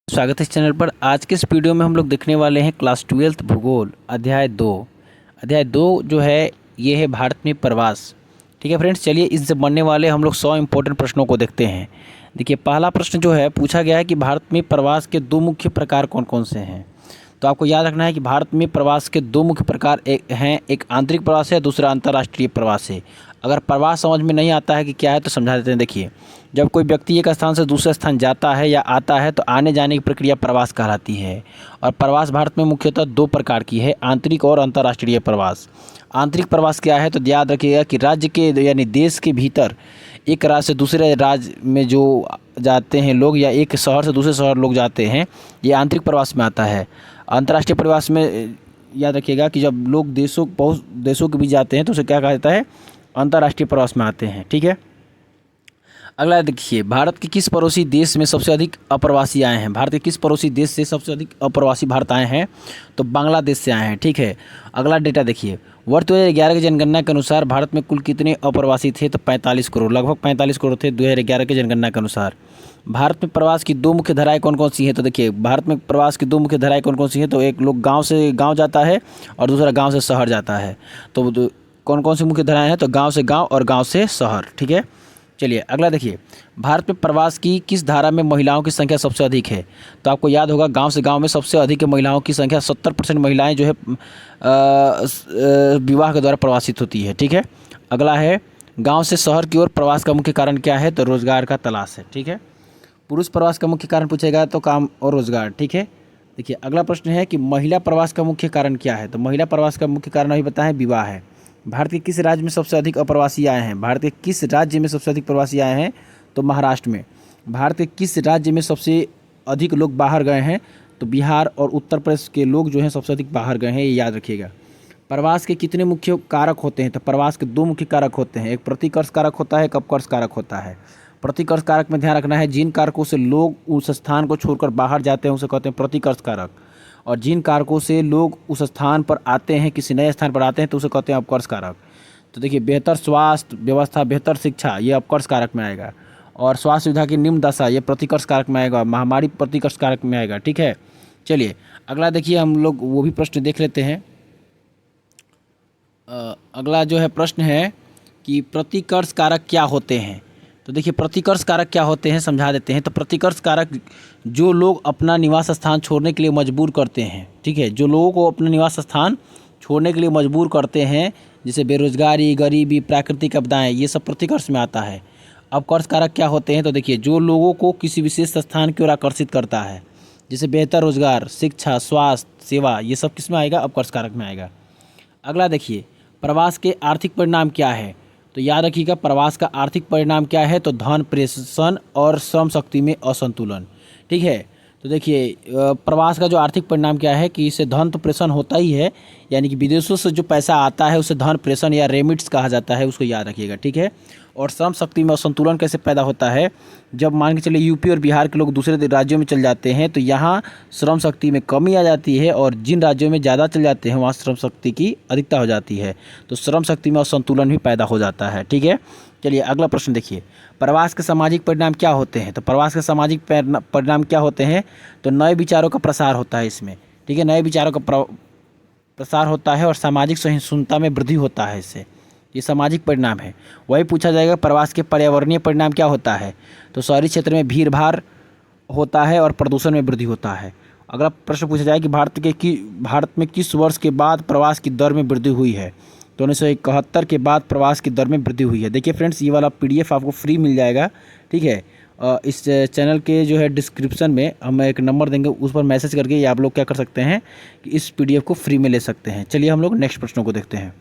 स्वागत है इस चैनल पर। आज के इस वीडियो में हम लोग देखने वाले हैं क्लास 12th भूगोल अध्याय 2 जो है ये है भारत में प्रवास। ठीक है फ्रेंड्स, चलिए इससे बनने वाले हम लोग 100 इंपॉर्टेंट प्रश्नों को देखते हैं। देखिए पहला प्रश्न जो है पूछा गया है कि भारत में प्रवास के दो मुख्य प्रकार कौन कौन से हैं। तो आपको याद रखना है कि भारत में प्रवास के दो मुख्य प्रकार एक आंतरिक प्रवास है, दूसरा अंतर्राष्ट्रीय प्रवास है। अगर प्रवास समझ में नहीं आता है कि क्या है तो समझा देते हैं। देखिए, जब कोई व्यक्ति एक स्थान से दूसरे स्थान जाता है या आता है तो आने जाने की प्रक्रिया प्रवास कहलाती है। और प्रवास भारत में मुख्यतः दो प्रकार की है, आंतरिक और अंतर्राष्ट्रीय प्रवास। आंतरिक प्रवास क्या है तो याद रखिएगा कि राज्य के यानी देश के भीतर एक राज्य से दूसरे राज्य में जो जाते हैं लोग या एक शहर से दूसरे शहर लोग जाते हैं, ये आंतरिक प्रवास में आता है। अंतर्राष्ट्रीय प्रवास में याद रखिएगा कि जब लोग बहुत देशों के बीच जाते हैं तो उसे क्या कहा जाता है, अंतर्राष्ट्रीय प्रवास में आते हैं। ठीक है, अगला देखिए, भारत के किस पड़ोसी देश में सबसे अधिक अप्रवासी आए हैं। भारत के किस पड़ोसी देश से सबसे अधिक अप्रवासी भारत आए हैं तो बांग्लादेश से आए हैं। ठीक है, अगला डेटा देखिए, वर्ष 2011 की जनगणना के अनुसार भारत में कुल कितने अप्रवासी थे तो 45 करोड़, लगभग 45 करोड़ थे 2011 की जनगणना के अनुसार। भारत में प्रवास की दो मुख्य धाराएं कौन कौन सी हैं तो देखिए, भारत में प्रवास की दो मुख्य धाराएं कौन कौन सी हैं तो एक लोग गाँव से गाँव जाता है और दूसरा गाँव से शहर जाता है। तो कौन कौन सी मुख्य धाराएं हैं तो गाँव से गाँव और गाँव से शहर। ठीक है, चलिए अगला देखिए, भारत में प्रवास की किस धारा में महिलाओं की संख्या सबसे अधिक है। तो आपको याद होगा गांव से गांव में सबसे अधिक महिलाओं की संख्या 70% महिलाएं जो है विवाह के द्वारा प्रवासित होती है। ठीक है, अगला है, गांव से शहर की ओर प्रवास का मुख्य कारण क्या है तो रोजगार का तलाश है। ठीक है, पुरुष प्रवास का मुख्य कारण पूछेगा तो काम और रोजगार। ठीक है, देखिए अगला प्रश्न है कि महिला प्रवास का मुख्य कारण क्या है तो महिला प्रवास का मुख्य कारण अभी बताएं, विवाह है। भारत के किस राज्य में सबसे अधिक अप्रवासी आए हैं। भारत के किस राज्य में सबसे अधिक प्रवासी आए हैं तो महाराष्ट्र में। भारत के किस राज्य में सबसे अधिक लोग बाहर गए हैं तो बिहार और उत्तर प्रदेश के लोग जो हैं सबसे अधिक बाहर गए हैं, ये याद रखिएगा। प्रवास के कितने मुख्य कारक होते हैं तो प्रवास के दो मुख्य कारक होते हैं, एक प्रतिकर्ष कारक होता है, एक अपकर्ष कारक होता है। प्रतिकर्ष कारक में ध्यान रखना है, जिन कारकों से लोग उस स्थान को छोड़कर बाहर जाते हैं उसे कहते हैं प्रतिकर्ष कारक, और जिन कारकों से लोग उस स्थान पर आते हैं, किसी नए स्थान पर आते हैं तो उसे कहते हैं अपकर्ष कारक। तो देखिए, बेहतर स्वास्थ्य व्यवस्था, बेहतर शिक्षा, ये अपकर्ष कारक में आएगा, और स्वास्थ्य सुविधा की निम्न दशा ये प्रतिकर्ष कारक में आएगा, महामारी प्रतिकर्ष कारक में आएगा। ठीक है, चलिए अगला देखिए, हम लोग वो भी प्रश्न देख लेते हैं। अगला जो है प्रश्न है कि प्रतिकर्ष कारक क्या होते हैं। तो देखिए, प्रतिकर्ष कारक क्या होते हैं समझा देते हैं। तो प्रतिकर्ष कारक जो लोग अपना निवास स्थान छोड़ने के लिए मजबूर करते हैं। ठीक है, जो लोगों को अपना निवास स्थान छोड़ने के लिए मजबूर करते हैं, जैसे बेरोजगारी, गरीबी, प्राकृतिक आपदाएं, ये सब प्रतिकर्ष में आता है। अपकर्ष कारक क्या होते हैं तो देखिए, जो लोगों को किसी विशेष स्थान की ओर आकर्षित करता है, जैसे बेहतर रोजगार, शिक्षा, स्वास्थ्य सेवा, ये सब किस में आएगा, अपकर्ष कारक में आएगा। अगला देखिए, प्रवास के आर्थिक परिणाम क्या है तो याद रखिएगा, प्रवास का आर्थिक परिणाम क्या है तो धन प्रेषण और श्रम शक्ति में असंतुलन। ठीक है, तो देखिए प्रवास का जो आर्थिक परिणाम क्या है कि इससे धन तो प्रेषण होता ही है, यानी कि विदेशों से जो पैसा आता है उसे धन प्रेषण या रेमिट्स कहा जाता है, उसको याद रखिएगा। ठीक है, और श्रम शक्ति में असंतुलन कैसे पैदा होता है, जब मान के चलिए यूपी और बिहार के लोग दूसरे राज्यों में चल जाते हैं तो यहाँ श्रम शक्ति में कमी आ जाती है, और जिन राज्यों में ज़्यादा चल जाते हैं वहाँ श्रम शक्ति की अधिकता हो जाती है, तो श्रम शक्ति में असंतुलन भी पैदा हो जाता है। ठीक है, चलिए अगला प्रश्न देखिए, प्रवास के सामाजिक परिणाम क्या होते हैं तो प्रवास के सामाजिक परिणाम क्या होते हैं तो नए विचारों का प्रसार होता है इसमें। ठीक है, नए विचारों का प्रसार होता है और सामाजिक सहिष्णुता में वृद्धि होता है इससे, ये सामाजिक परिणाम है। वही पूछा जाएगा, प्रवास के पर्यावरणीय परिणाम क्या होता है तो शहरी क्षेत्र में भीड़ भाड़ होता है और प्रदूषण में वृद्धि होता है। अगला प्रश्न पूछा जाएगा कि भारत में किस वर्ष के बाद प्रवास की दर में वृद्धि हुई है तो 1971 के बाद प्रवास की दर में वृद्धि हुई है। देखिए फ्रेंड्स, ये वाला PDF आपको फ्री मिल जाएगा। ठीक है, इस चैनल के जो है डिस्क्रिप्शन में हम एक नंबर देंगे, उस पर मैसेज करके ये आप लोग क्या कर सकते हैं कि इस PDF को फ्री में ले सकते हैं। चलिए हम लोग नेक्स्ट प्रश्नों को देखते हैं।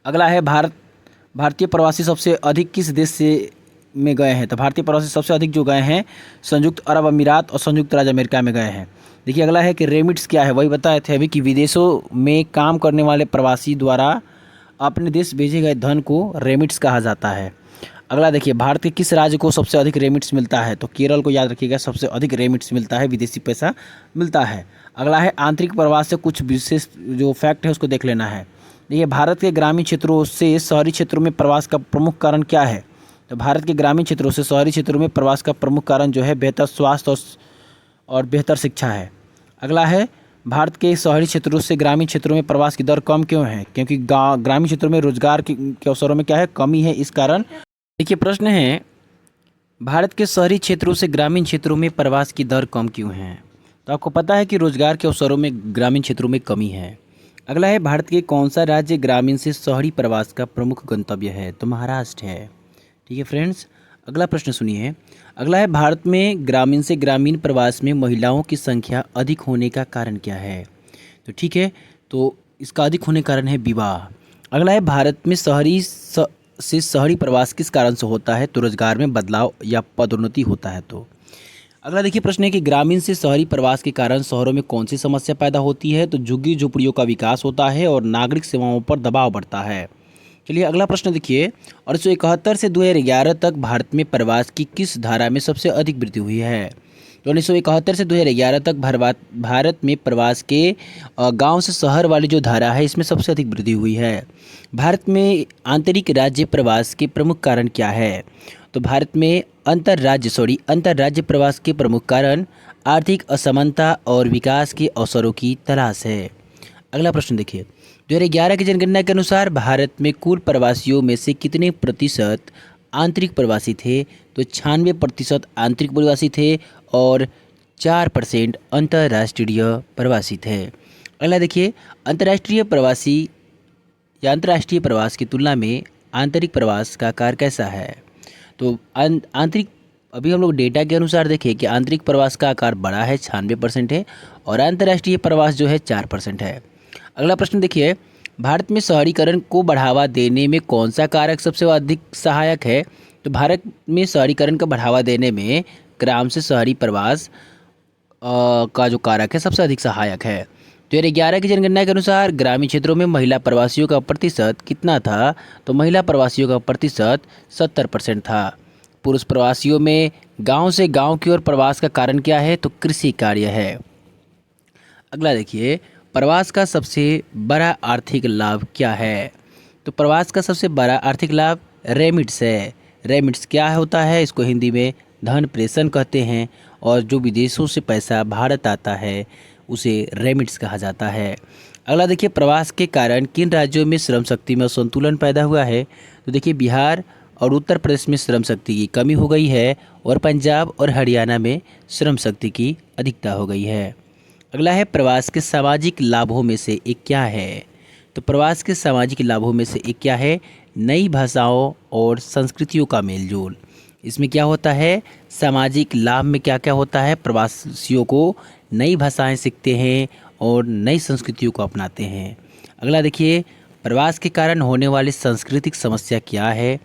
अगला है, भारतीय प्रवासी सबसे अधिक किस देश से में गए हैं तो भारतीय प्रवासी सबसे अधिक जो गए हैं संयुक्त अरब अमीरात और संयुक्त राज्य अमेरिका में गए हैं। देखिए अगला है कि रेमिट्स क्या है, वही बताए थे अभी कि विदेशों में काम करने वाले प्रवासी द्वारा अपने देश भेजे गए धन को रेमिट्स कहा जाता है। अगला देखिए, भारत के किस राज्य को सबसे अधिक रेमिट्स मिलता है तो केरल को याद रखिएगा, सबसे अधिक रेमिट्स मिलता है, विदेशी पैसा मिलता है। अगला है, आंतरिक प्रवास से कुछ विशेष जो फैक्ट है उसको देख लेना है। देखिए, भारत के ग्रामीण क्षेत्रों से शहरी क्षेत्रों में प्रवास का प्रमुख कारण क्या है तो भारत के ग्रामीण क्षेत्रों से शहरी क्षेत्रों में प्रवास का प्रमुख कारण जो है बेहतर स्वास्थ्य और बेहतर शिक्षा है। अगला है, भारत के शहरी क्षेत्रों से ग्रामीण क्षेत्रों में प्रवास की दर कम क्यों है? क्योंकि ग्रामीण क्षेत्रों में रोजगार के अवसरों में क्या है, कमी है, इस कारण। देखिए प्रश्न है, भारत के शहरी क्षेत्रों से ग्रामीण क्षेत्रों में प्रवास की दर कम क्यों है? तो आपको पता है कि रोजगार के अवसरों में ग्रामीण क्षेत्रों में कमी है। अगला है, भारत के कौन सा राज्य ग्रामीण से शहरी प्रवास का प्रमुख गंतव्य है? तो महाराष्ट्र है। ठीक है फ्रेंड्स, अगला प्रश्न सुनिए। अगला है, भारत में ग्रामीण से ग्रामीण प्रवास में महिलाओं की संख्या अधिक होने का कारण क्या है? तो ठीक है, तो इसका अधिक होने का कारण है विवाह। अगला है, भारत में से शहरी प्रवास किस कारण से होता है? तो रोजगार में बदलाव या पदोन्नति होता है। तो अगला देखिए प्रश्न है कि ग्रामीण से शहरी प्रवास के कारण शहरों में कौन सी समस्या पैदा होती है? तो झुग्गी झोपड़ियों का विकास होता है और नागरिक सेवाओं पर दबाव बढ़ता है। चलिए अगला प्रश्न देखिए, 1971 से 2011 तक भारत में प्रवास की किस धारा में सबसे अधिक वृद्धि हुई है? तो 1971 से 2011 तक भारत में प्रवास के गांव से शहर वाली जो धारा है, इसमें सबसे अधिक वृद्धि हुई है। भारत में आंतरिक राज्य प्रवास के प्रमुख कारण क्या है? तो भारत में अंतर्राज्य प्रवास के प्रमुख कारण आर्थिक असमानता और विकास के अवसरों की तलाश है। अगला प्रश्न देखिए, 2011 की जनगणना के अनुसार भारत में कुल प्रवासियों में से कितने प्रतिशत आंतरिक प्रवासी थे? तो 96% आंतरिक प्रवासी थे और 4% अंतर्राष्ट्रीय प्रवासी थे। अगला देखिए, अंतर्राष्ट्रीय प्रवास की तुलना में आंतरिक प्रवास का आकार कैसा है? तो आंतरिक, अभी हम लोग डेटा के अनुसार देखें कि आंतरिक प्रवास का आकार बड़ा है, 96% है, और अंतर्राष्ट्रीय प्रवास जो है 4% है। अगला प्रश्न देखिए, भारत में शहरीकरण को बढ़ावा देने में कौन सा कारक सबसे अधिक सहायक है? तो भारत में शहरीकरण का बढ़ावा देने में ग्राम से शहरी प्रवास का जो कारक है सबसे अधिक सहायक है। 2011 की जनगणना के अनुसार ग्रामीण क्षेत्रों में महिला प्रवासियों का प्रतिशत कितना था? तो महिला प्रवासियों का प्रतिशत 70% था। पुरुष प्रवासियों में गांव से गांव की ओर प्रवास का कारण क्या है? तो कृषि कार्य है। अगला देखिए, प्रवास का सबसे बड़ा आर्थिक लाभ क्या है? तो प्रवास का सबसे बड़ा आर्थिक लाभ रेमिट्स है। रेमिट्स क्या होता है? इसको हिंदी में धन प्रेषण कहते हैं, और जो विदेशों से पैसा भारत आता है उसे रेमिट्स कहा जाता है। अगला देखिए, प्रवास के कारण किन राज्यों में श्रम शक्ति में असंतुलन पैदा हुआ है? तो देखिए, बिहार और उत्तर प्रदेश में श्रम शक्ति की कमी हो गई है, और पंजाब और हरियाणा में श्रम शक्ति की अधिकता हो गई है। अगला है, प्रवास के सामाजिक लाभों में से एक क्या है? तो प्रवास के सामाजिक लाभों में से एक क्या है? नई भाषाओं और संस्कृतियों का मेलजोल। इसमें क्या होता है? सामाजिक लाभ में क्या क्या होता है? प्रवासियों को नई भाषाएं सीखते हैं और नई संस्कृतियों को अपनाते हैं। अगला देखिए, प्रवास के कारण होने वाली सांस्कृतिक समस्या क्या है?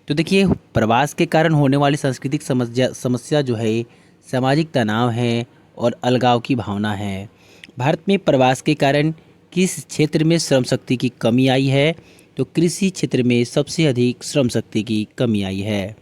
तो देखिए, प्रवास के कारण होने वाली सांस्कृतिक समस्या जो है सामाजिक तनाव है और अलगाव की भावना है। भारत में प्रवास के कारण किस क्षेत्र में श्रम शक्ति की कमी आई है? तो कृषि क्षेत्र में सबसे अधिक श्रम शक्ति की कमी आई है।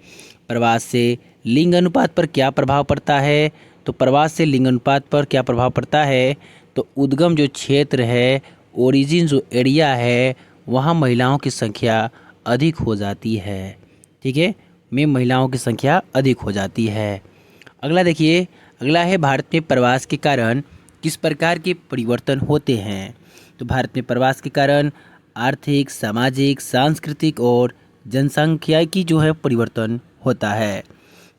प्रवास से लिंग अनुपात पर क्या प्रभाव पड़ता है? तो प्रवास से लिंग अनुपात पर क्या प्रभाव पड़ता है? तो उद्गम जो क्षेत्र है, ओरिजिन जो एरिया है, वहाँ महिलाओं की संख्या अधिक हो जाती है। ठीक है, में महिलाओं की संख्या अधिक हो जाती है। अगला देखिए, अगला है, भारत में प्रवास के कारण किस प्रकार के परिवर्तन होते हैं? तो भारत में प्रवास के कारण आर्थिक, सामाजिक, सांस्कृतिक और जनसांख्यिकी जो है परिवर्तन होता है।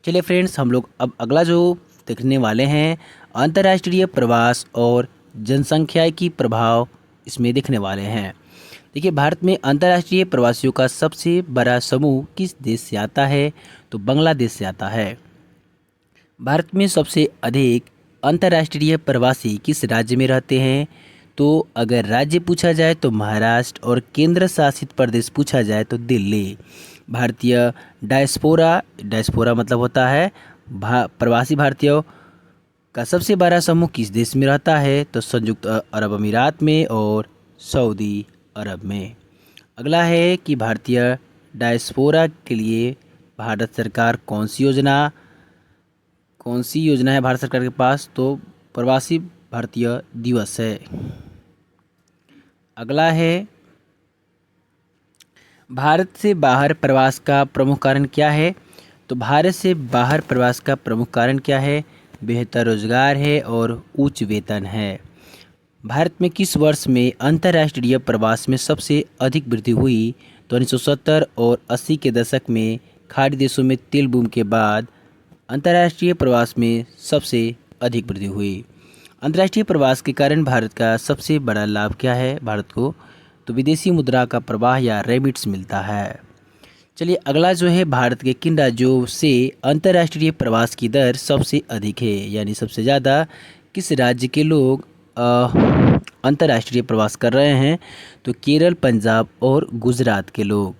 चलिए फ्रेंड्स, हम लोग अब अगला जो देखने वाले हैं, अंतर्राष्ट्रीय प्रवास और जनसांख्यिकी प्रभाव इसमें देखने वाले हैं। देखिए, भारत में अंतर्राष्ट्रीय प्रवासियों का सबसे बड़ा समूह किस देश से आता है? तो बांग्लादेश से आता है। भारत में सबसे अधिक अंतर्राष्ट्रीय प्रवासी किस राज्य में रहते हैं? तो अगर राज्य पूछा जाए तो महाराष्ट्र, और केंद्र शासित प्रदेश पूछा जाए तो दिल्ली। भारतीय डायस्पोरा मतलब होता है प्रवासी भारतीयों का सबसे बड़ा समूह किस देश में रहता है? तो संयुक्त अरब अमीरात में और सऊदी अरब में। अगला है कि भारतीय डायस्पोरा के लिए भारत सरकार कौन सी योजना है भारत सरकार के पास? तो प्रवासी भारतीय दिवस है। अगला है, भारत से बाहर प्रवास का प्रमुख कारण क्या है? तो भारत से बाहर प्रवास का प्रमुख कारण क्या है? बेहतर रोजगार है और उच्च वेतन है। भारत में किस वर्ष में अंतर्राष्ट्रीय प्रवास में सबसे अधिक वृद्धि हुई? तो 1970 और 80 के दशक में खाड़ी देशों में तेल बूम के बाद अंतर्राष्ट्रीय प्रवास में सबसे अधिक वृद्धि हुई। अंतर्राष्ट्रीय प्रवास के कारण भारत का सबसे बड़ा लाभ क्या है भारत को? तो विदेशी मुद्रा का प्रवाह या रेमिट्स मिलता है। चलिए अगला जो है, भारत के किन राज्यों से अंतर्राष्ट्रीय प्रवास की दर सबसे अधिक है, यानी सबसे ज़्यादा किस राज्य के लोग अंतर्राष्ट्रीय प्रवास कर रहे हैं? तो केरल, पंजाब और गुजरात के लोग।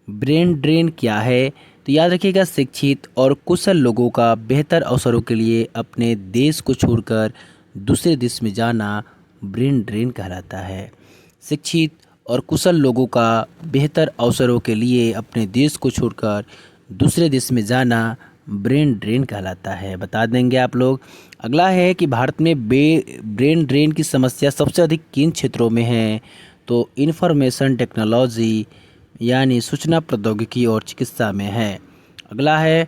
ब्रेन ड्रेन क्या है? तो याद रखिएगा, शिक्षित और कुशल लोगों का बेहतर अवसरों के लिए अपने देश को छोड़कर दूसरे देश में जाना ब्रेन ड्रेन कहलाता है। शिक्षित और कुशल लोगों का बेहतर अवसरों के लिए अपने देश को छोड़कर दूसरे देश में जाना ब्रेन ड्रेन कहलाता है, बता देंगे आप लोग। अगला है कि भारत में ब्रेन ड्रेन की समस्या सबसे अधिक किन क्षेत्रों में है? तो इंफॉर्मेशन टेक्नोलॉजी यानी सूचना प्रौद्योगिकी और चिकित्सा में है। अगला है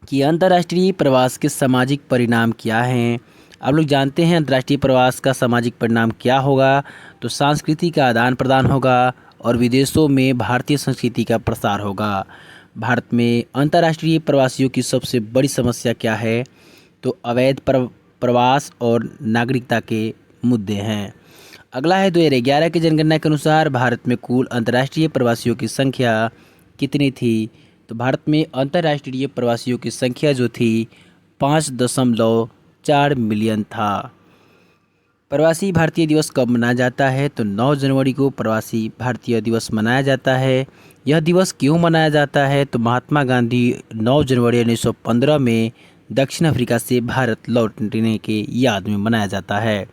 कि अंतर्राष्ट्रीय प्रवास के सामाजिक परिणाम क्या हैं? आप लोग जानते हैं अंतर्राष्ट्रीय प्रवास का सामाजिक परिणाम क्या होगा? तो संस्कृति का आदान प्रदान होगा और विदेशों में भारतीय संस्कृति का प्रसार होगा। भारत में अंतर्राष्ट्रीय प्रवासियों की सबसे बड़ी समस्या क्या है? तो अवैध प्रवास और नागरिकता के मुद्दे हैं। अगला है 2011 की जनगणना के अनुसार भारत में कुल अंतर्राष्ट्रीय प्रवासियों की संख्या कितनी थी? तो भारत में अंतर्राष्ट्रीय प्रवासियों की संख्या जो थी 5.4 मिलियन था। प्रवासी भारतीय दिवस कब मनाया जाता है? तो 9 जनवरी को प्रवासी भारतीय दिवस मनाया जाता है। यह दिवस क्यों मनाया जाता है? तो महात्मा गांधी 9 जनवरी 1915 में दक्षिण अफ्रीका से भारत लौटने के याद में मनाया जाता है।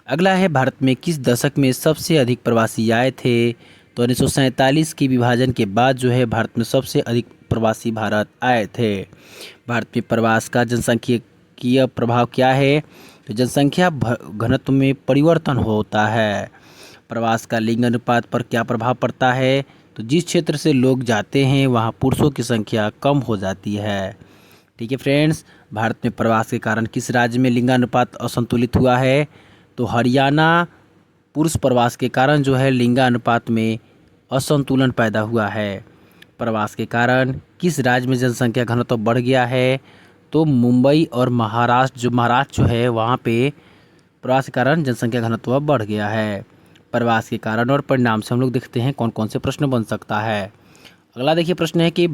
अगला है, भारत में किस दशक में सबसे अधिक प्रवासी आए थे? तो 1947 की विभाजन के बाद जो है भारत में सबसे अधिक प्रवासी भारत आए थे। भारत में प्रवास का जनसांख्यिकीय प्रभाव क्या है? तो जनसंख्या घनत्व में परिवर्तन होता है। प्रवास का लिंग अनुपात पर क्या प्रभाव पड़ता है? तो जिस क्षेत्र से लोग जाते हैं वहाँ पुरुषों की संख्या कम हो जाती है। ठीक है फ्रेंड्स, भारत में प्रवास के कारण किस राज्य में लिंगानुपात असंतुलित हुआ है? तो हरियाणा पुरुष प्रवास के कारण जो है लिंगानुपात में असंतुलन पैदा हुआ है। प्रवास के कारण किस राज्य में जनसंख्या घनत्व बढ़ गया है? तो मुंबई और महाराष्ट्र जो है वहाँ पे प्रवास के कारण जनसंख्या घनत्व बढ़ गया है। प्रवास के कारण और परिणाम से हम लोग देखते हैं कौन कौन से प्रश्न बन सकता है। अगला देखिए प्रश्न है कि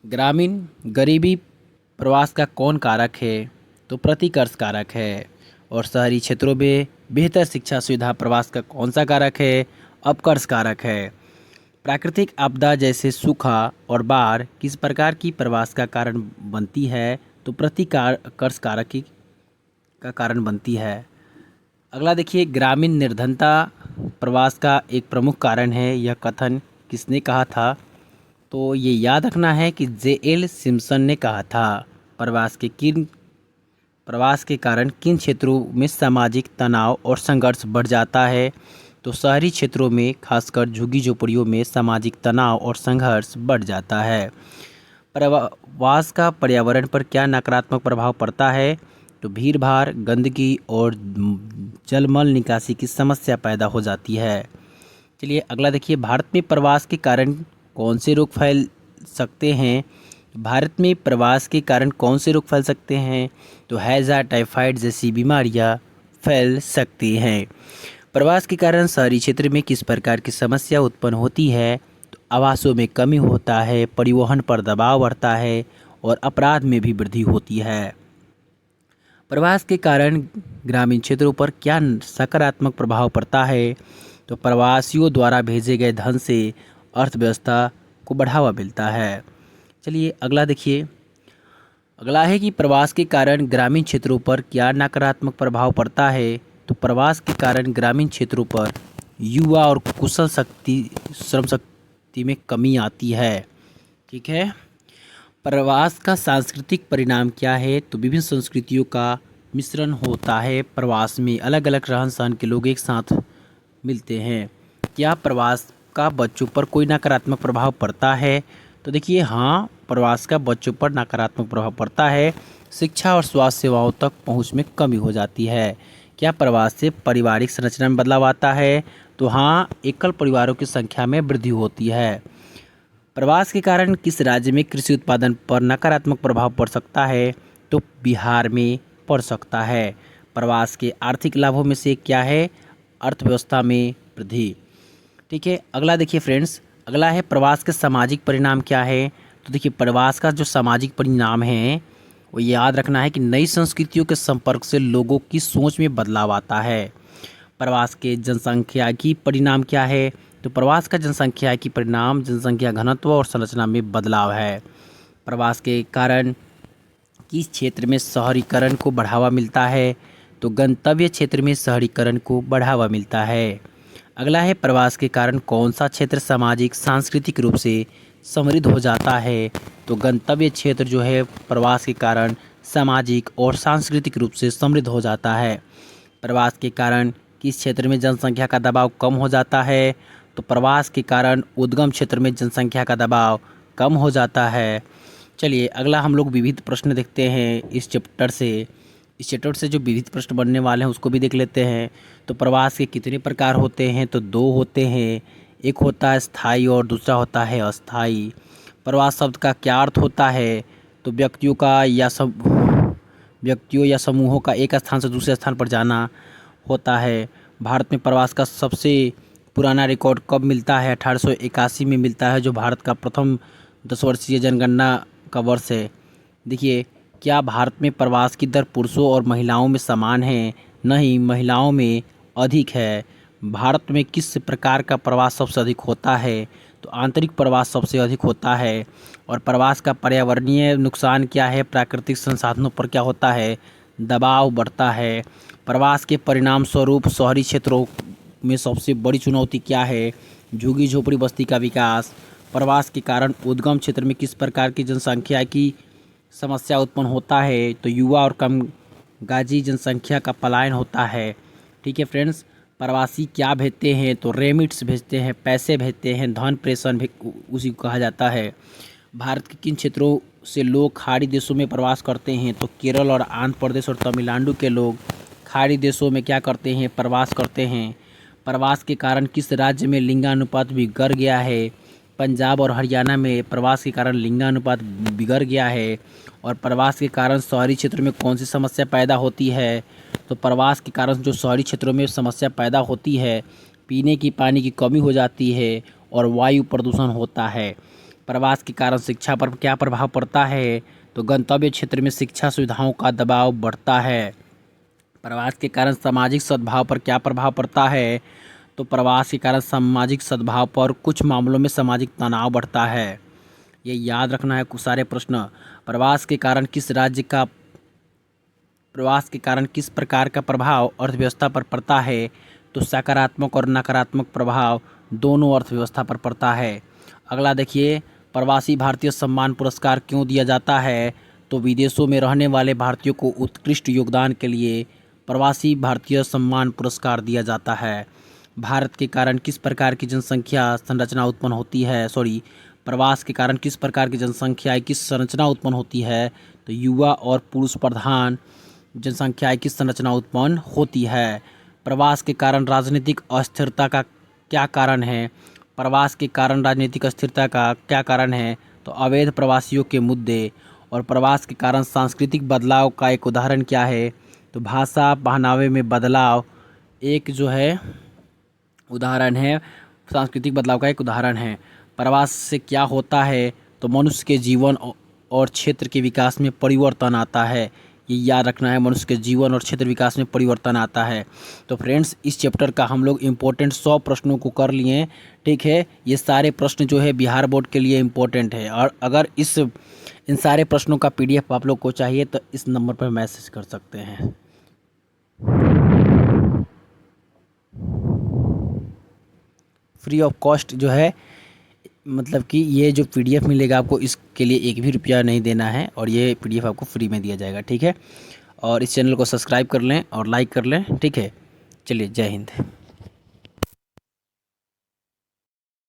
ग्रामीण गरीबी प्रवास का कौन कारक है? तो प्रतिकर्ष कारक है। और शहरी क्षेत्रों में बेहतर शिक्षा सुविधा प्रवास का कौन सा कारक है? अपकर्ष कारक है। प्राकृतिक आपदा जैसे सूखा और बाढ़ किस प्रकार की प्रवास का कारण बनती है? तो प्रतिकर्ष कारक का कारण बनती है। अगला देखिए, ग्रामीण निर्धनता प्रवास का एक प्रमुख कारण है। यह कथन किसने कहा था? तो ये याद रखना है कि J.L. सिम्पसन ने कहा था। प्रवास के कारण किन क्षेत्रों में सामाजिक तनाव और संघर्ष बढ़ जाता है? तो शहरी क्षेत्रों में खासकर झुग्गी झोपड़ियों में सामाजिक तनाव और संघर्ष बढ़ जाता है। प्रवास का पर्यावरण पर क्या नकारात्मक प्रभाव पड़ता है? तो भीड़-भाड़, गंदगी और जलमल निकासी की समस्या पैदा हो जाती है। चलिए अगला देखिए, भारत में प्रवास के कारण कौन से रोग फैल सकते हैं? भारत में प्रवास के कारण कौन से रोग फैल सकते हैं? तो हैजा, टाइफाइड जैसी बीमारियां फैल सकती हैं। प्रवास के कारण शहरी क्षेत्र में किस प्रकार की समस्या उत्पन्न होती है? तो आवासों में कमी होता है, परिवहन पर दबाव बढ़ता है और अपराध में भी वृद्धि होती है। प्रवास के कारण ग्रामीण क्षेत्रों पर क्या सकारात्मक प्रभाव पड़ता है? तो प्रवासियों द्वारा भेजे गए धन से अर्थव्यवस्था को बढ़ावा मिलता है। चलिए अगला देखिए, अगला है कि प्रवास के कारण ग्रामीण क्षेत्रों पर क्या नकारात्मक प्रभाव पड़ता है? तो प्रवास के कारण ग्रामीण क्षेत्रों पर युवा और कुशल श्रम शक्ति में कमी आती है। ठीक है। प्रवास का सांस्कृतिक परिणाम क्या है? तो विभिन्न संस्कृतियों का मिश्रण होता है। प्रवास में अलग अलग रहन सहन के लोग एक साथ मिलते हैं। क्या प्रवास का बच्चों पर कोई नकारात्मक प्रभाव पड़ता है? तो देखिए हाँ, प्रवास का बच्चों पर नकारात्मक प्रभाव पड़ता है। शिक्षा और स्वास्थ्य सेवाओं तक पहुंच में कमी हो जाती है। क्या प्रवास से पारिवारिक संरचना में बदलाव आता है? तो हाँ, एकल परिवारों की संख्या में वृद्धि होती है। प्रवास के कारण किस राज्य में कृषि उत्पादन पर नकारात्मक प्रभाव पड़ सकता है? तो बिहार में पड़ सकता है। प्रवास के आर्थिक लाभों में से क्या है? अर्थव्यवस्था में वृद्धि। ठीक है, अगला देखिए फ्रेंड्स, अगला है प्रवास के सामाजिक परिणाम क्या है? तो देखिए, प्रवास का जो सामाजिक परिणाम है वो याद रखना है कि नई संस्कृतियों के संपर्क से लोगों की सोच में बदलाव आता है। प्रवास के जनसंख्याकी परिणाम क्या है? तो प्रवास का जनसंख्याकी परिणाम जनसंख्या घनत्व और संरचना में बदलाव है। प्रवास के कारण किस क्षेत्र में शहरीकरण को बढ़ावा मिलता है? तो गंतव्य क्षेत्र में शहरीकरण को बढ़ावा मिलता है। अगला है प्रवास के कारण कौन सा क्षेत्र सामाजिक सांस्कृतिक रूप से समृद्ध हो जाता है? तो गंतव्य क्षेत्र जो है प्रवास के कारण सामाजिक और सांस्कृतिक रूप से समृद्ध हो जाता है। प्रवास के कारण किस क्षेत्र में जनसंख्या का दबाव कम हो जाता है? तो प्रवास के कारण उद्गम क्षेत्र में जनसंख्या का दबाव कम हो जाता है। चलिए अगला हम लोग विविध प्रश्न देखते हैं इस चैप्टर से जो विविध प्रश्न बनने वाले हैं उसको भी देख लेते हैं। तो प्रवास के कितने प्रकार होते हैं? तो दो होते हैं, एक होता है स्थायी और दूसरा होता है अस्थायी। प्रवास शब्द का क्या अर्थ होता है? तो व्यक्तियों या समूहों का एक स्थान से दूसरे स्थान पर जाना होता है। भारत में प्रवास का सबसे पुराना रिकॉर्ड कब मिलता है? 1881 में मिलता है, जो भारत का प्रथम 10 वर्षीय जनगणना का वर्ष है। देखिए, क्या भारत में प्रवास की दर पुरुषों और महिलाओं में समान है? नहीं, महिलाओं में अधिक है। भारत में किस प्रकार का प्रवास सबसे अधिक होता है? तो आंतरिक प्रवास सबसे अधिक होता है। और प्रवास का पर्यावरणीय नुकसान क्या है? प्राकृतिक संसाधनों पर क्या होता है? दबाव बढ़ता है। प्रवास के परिणाम स्वरूप शहरी क्षेत्रों में सबसे बड़ी चुनौती क्या है? झुग्गी झोपड़ी बस्ती का विकास। प्रवास के कारण उद्गम क्षेत्र में किस प्रकार की जनसंख्या की समस्या उत्पन्न होता है? तो युवा और कम गाजी जनसंख्या का पलायन होता है। ठीक है फ्रेंड्स, प्रवासी क्या भेजते हैं? तो रेमिट्स भेजते हैं, पैसे भेजते हैं, धन प्रेषण उसी को कहा जाता है। भारत के किन क्षेत्रों से लोग खाड़ी देशों में प्रवास करते हैं? तो केरल और आंध्र प्रदेश और तमिलनाडु के लोग खाड़ी देशों में क्या करते हैं? प्रवास करते हैं। प्रवास के कारण किस राज्य में लिंगानुपात बिगड़ गया है? पंजाब और हरियाणा में प्रवास के कारण लिंगानुपात बिगड़ गया है। और प्रवास के कारण शहरी क्षेत्र में कौन सी समस्या पैदा होती है? तो प्रवास के कारण जो शहरी क्षेत्रों में समस्या पैदा होती है, पीने की पानी की कमी हो जाती है और वायु प्रदूषण होता है। प्रवास के कारण शिक्षा पर क्या प्रभाव पड़ता है? तो गंतव्य क्षेत्र में शिक्षा सुविधाओं का दबाव बढ़ता है। प्रवास के कारण सामाजिक सद्भाव पर क्या प्रभाव पड़ता है? तो प्रवास के कारण सामाजिक सद्भाव पर कुछ मामलों में सामाजिक तनाव बढ़ता है। ये याद रखना है कुछ सारे प्रश्न। प्रवास के कारण किस प्रकार का प्रभाव अर्थव्यवस्था पर पड़ता है? तो सकारात्मक और नकारात्मक प्रभाव दोनों अर्थव्यवस्था पर पड़ता है। अगला देखिए, प्रवासी भारतीय सम्मान पुरस्कार क्यों दिया जाता है? तो विदेशों में रहने वाले भारतीयों को उत्कृष्ट योगदान के लिए प्रवासी भारतीय सम्मान पुरस्कार दिया जाता है। भारत के कारण किस प्रकार की जनसंख्या संरचना उत्पन्न होती है? प्रवास के कारण किस प्रकार की जनसंख्या की संरचना उत्पन्न होती है? तो युवा और पुरुष प्रधान जनसंख्या की संरचना उत्पन्न होती है। प्रवास के कारण राजनीतिक अस्थिरता का क्या कारण है? प्रवास के कारण राजनीतिक अस्थिरता का क्या कारण है? तो अवैध प्रवासियों के मुद्दे। और प्रवास के कारण सांस्कृतिक बदलाव का एक उदाहरण क्या है? तो भाषा पहनावे में बदलाव एक जो है उदाहरण है, सांस्कृतिक बदलाव का एक उदाहरण है। प्रवास से क्या होता है? तो मनुष्य के जीवन और क्षेत्र के विकास में परिवर्तन आता है। ये याद रखना है, मनुष्य के जीवन और क्षेत्र विकास में परिवर्तन आता है। तो फ्रेंड्स, इस चैप्टर का हम लोग इम्पोर्टेंट 100 प्रश्नों को कर लिए। ठीक है, ये सारे प्रश्न जो है बिहार बोर्ड के लिए इम्पोर्टेंट है। और अगर इन सारे प्रश्नों का PDF आप लोग को चाहिए तो इस नंबर पर मैसेज कर सकते हैं। फ्री ऑफ कॉस्ट जो है, मतलब कि ये जो PDF मिलेगा आपको, इसके लिए एक भी रुपया नहीं देना है और ये PDF आपको फ्री में दिया जाएगा। ठीक है, और इस चैनल को सब्सक्राइब कर लें और लाइक कर लें। ठीक है, चलिए, जय हिंद।